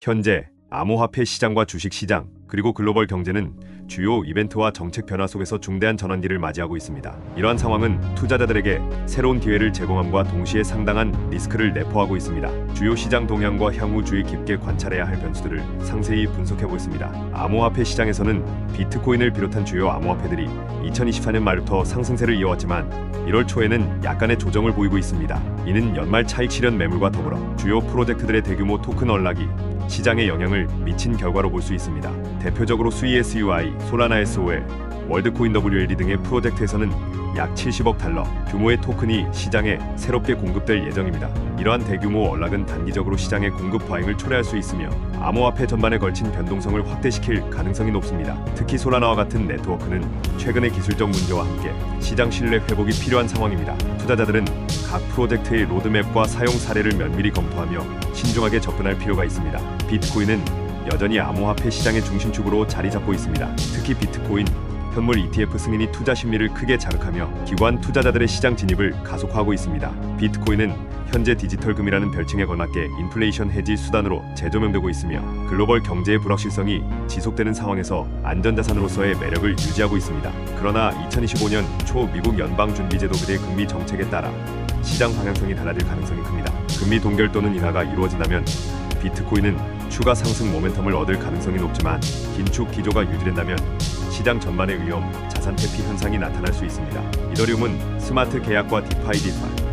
현재 암호화폐 시장과 주식시장 그리고 글로벌 경제는 주요 이벤트와 정책 변화 속에서 중대한 전환기를 맞이하고 있습니다. 이러한 상황은 투자자들에게 새로운 기회를 제공함과 동시에 상당한 리스크를 내포하고 있습니다. 주요 시장 동향과 향후 주의 깊게 관찰해야 할 변수들을 상세히 분석해보겠습니다. 암호화폐 시장에서는 비트코인을 비롯한 주요 암호화폐들이 2024년 말부터 상승세를 이어왔지만 1월 초에는 약간의 조정을 보이고 있습니다. 이는 연말 차익 실현 매물과 더불어 주요 프로젝트들의 대규모 토큰 언락이 시장에 영향을 미친 결과로 볼 수 있습니다. 대표적으로 SUI, 솔라나 SOL, 월드코인 WLD 등의 프로젝트에서는 약 70억 달러 규모의 토큰이 시장에 새롭게 공급될 예정입니다. 이러한 대규모 언락은 단기적으로 시장의 공급 과잉을 초래할 수 있으며 암호화폐 전반에 걸친 변동성을 확대시킬 가능성이 높습니다. 특히 솔라나와 같은 네트워크는 최근의 기술적 문제와 함께 시장 신뢰 회복이 필요한 상황입니다. 투자자들은 각 프로젝트의 로드맵과 사용 사례를 면밀히 검토하며 신중하게 접근할 필요가 있습니다. 비트코인은 여전히 암호화폐 시장의 중심축으로 자리 잡고 있습니다. 특히 비트코인 현물 ETF 승인이 투자 심리를 크게 자극하며 기관 투자자들의 시장 진입을 가속화하고 있습니다. 비트코인은 현재 디지털 금이라는 별칭에 걸맞게 인플레이션 해지 수단으로 재조명되고 있으며 글로벌 경제의 불확실성이 지속되는 상황에서 안전자산으로서의 매력을 유지하고 있습니다. 그러나 2025년 초 미국 연방준비제도들의 금리 정책에 따라 시장 방향성이 달라질 가능성이 큽니다. 금리 동결 또는 인하가 이루어진다면 비트코인은 추가 상승 모멘텀을 얻을 가능성이 높지만 긴축 기조가 유지된다면 시장 전반의 위험, 자산 회피 현상이 나타날 수 있습니다. 이더리움은 스마트 계약과 디파이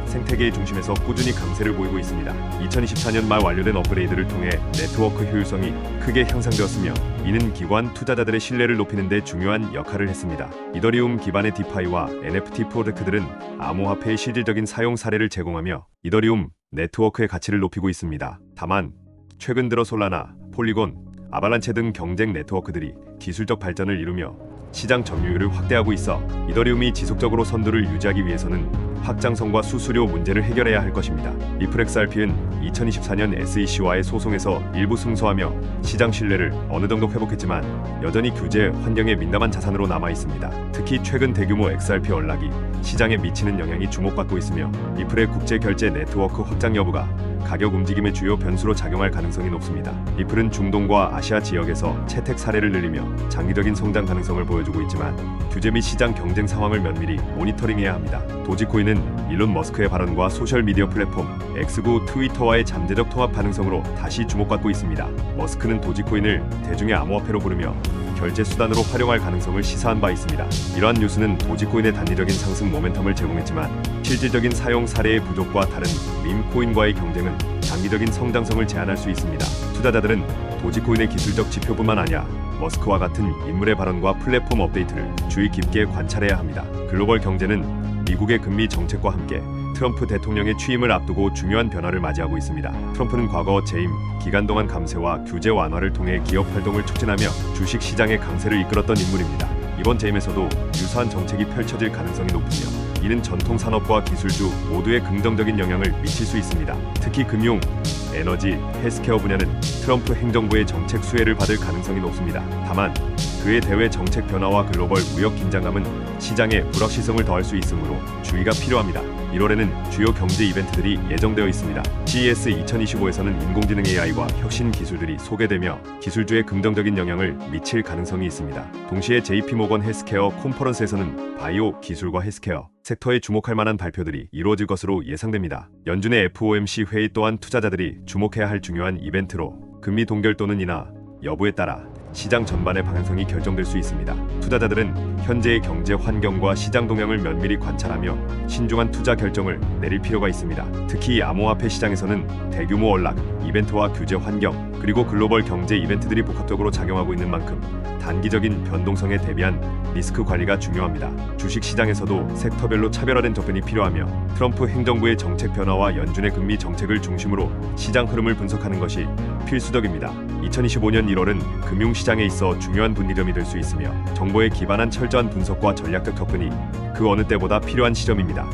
생태계의 중심에서 꾸준히 강세를 보이고 있습니다. 2024년 말 완료된 업그레이드를 통해 네트워크 효율성이 크게 향상되었으며 이는 기관 투자자들의 신뢰를 높이는 데 중요한 역할을 했습니다. 이더리움 기반의 디파이와 NFT 프로젝트들은 암호화폐의 실질적인 사용 사례를 제공하며 이더리움 네트워크의 가치를 높이고 있습니다. 다만 최근 들어 솔라나, 폴리곤, 아발란체 등 경쟁 네트워크들이 기술적 발전을 이루며 시장 점유율을 확대하고 있어 이더리움이 지속적으로 선두를 유지하기 위해서는 확장성과 수수료 문제를 해결해야 할 것입니다. 리플XRP는 2024년 SEC와의 소송에서 일부 승소하며 시장 신뢰를 어느 정도 회복했지만 여전히 규제 환경에 민감한 자산으로 남아 있습니다. 특히 최근 대규모 XRP 언락이 시장에 미치는 영향이 주목받고 있으며 리플의 국제 결제 네트워크 확장 여부가 가격 움직임의 주요 변수로 작용할 가능성이 높습니다. 리플은 중동과 아시아 지역에서 채택 사례를 늘리며 장기적인 성장 가능성을 보여주고 있지만 규제 및 시장 경쟁 상황을 면밀히 모니터링해야 합니다. 도지코인은 일론 머스크의 발언과 소셜미디어 플랫폼 X구 트위터와의 잠재적 통합 가능성으로 다시 주목받고 있습니다. 머스크는 도지코인을 대중의 암호화폐로 부르며 결제 수단으로 활용할 가능성을 시사한 바 있습니다. 이러한 뉴스는 도지코인의 단기적인 상승 모멘텀을 제공했지만 실질적인 사용 사례의 부족과 다른 밈코인과의 경쟁은 장기적인 성장성을 제한할 수 있습니다. 투자자들은 도지코인의 기술적 지표뿐만 아니라 머스크와 같은 인물의 발언과 플랫폼 업데이트를 주의 깊게 관찰해야 합니다. 글로벌 경제는 미국의 금리 정책과 함께 트럼프 대통령의 취임을 앞두고 중요한 변화를 맞이하고 있습니다. 트럼프는 과거 재임 기간 동안 감세와 규제 완화를 통해 기업 활동을 촉진하며 주식 시장의 강세를 이끌었던 인물입니다. 이번 재임에서도 유사한 정책이 펼쳐질 가능성이 높으며 이는 전통 산업과 기술주 모두에 긍정적인 영향을 미칠 수 있습니다. 특히 금융, 에너지, 헬스케어 분야는 트럼프 행정부의 정책 수혜를 받을 가능성이 높습니다. 다만 그의 대외 정책 변화와 글로벌 무역 긴장감은 시장에 불확실성을 더할 수 있으므로 주의가 필요합니다. 1월에는 주요 경제 이벤트들이 예정되어 있습니다. CES 2025에서는 인공지능 AI와 혁신 기술들이 소개되며 기술주에 긍정적인 영향을 미칠 가능성이 있습니다. 동시에 JP모건 헬스케어 컨퍼런스에서는 바이오 기술과 헬스케어 섹터에 주목할 만한 발표들이 이루어질 것으로 예상됩니다. 연준의 FOMC 회의 또한 투자자들이 주목해야 할 중요한 이벤트로 금리 동결 또는 인하 여부에 따라 시장 전반의 방향성이 결정될 수 있습니다. 투자자들은 현재의 경제 환경과 시장 동향을 면밀히 관찰하며 신중한 투자 결정을 내릴 필요가 있습니다. 특히 암호화폐 시장에서는 대규모 언락, 이벤트와 규제 환경, 그리고 글로벌 경제 이벤트들이 복합적으로 작용하고 있는 만큼 단기적인 변동성에 대비한 리스크 관리가 중요합니다. 주식 시장에서도 섹터별로 차별화된 접근이 필요하며 트럼프 행정부의 정책 변화와 연준의 금리 정책을 중심으로 시장 흐름을 분석하는 것이 필수적입니다. 2025년 1월은 금융시장에 있어 중요한 분기점이 될 수 있으며 정보에 기반한 철저한 분석과 전략적 접근이 그 어느 때보다 필요한 시점입니다.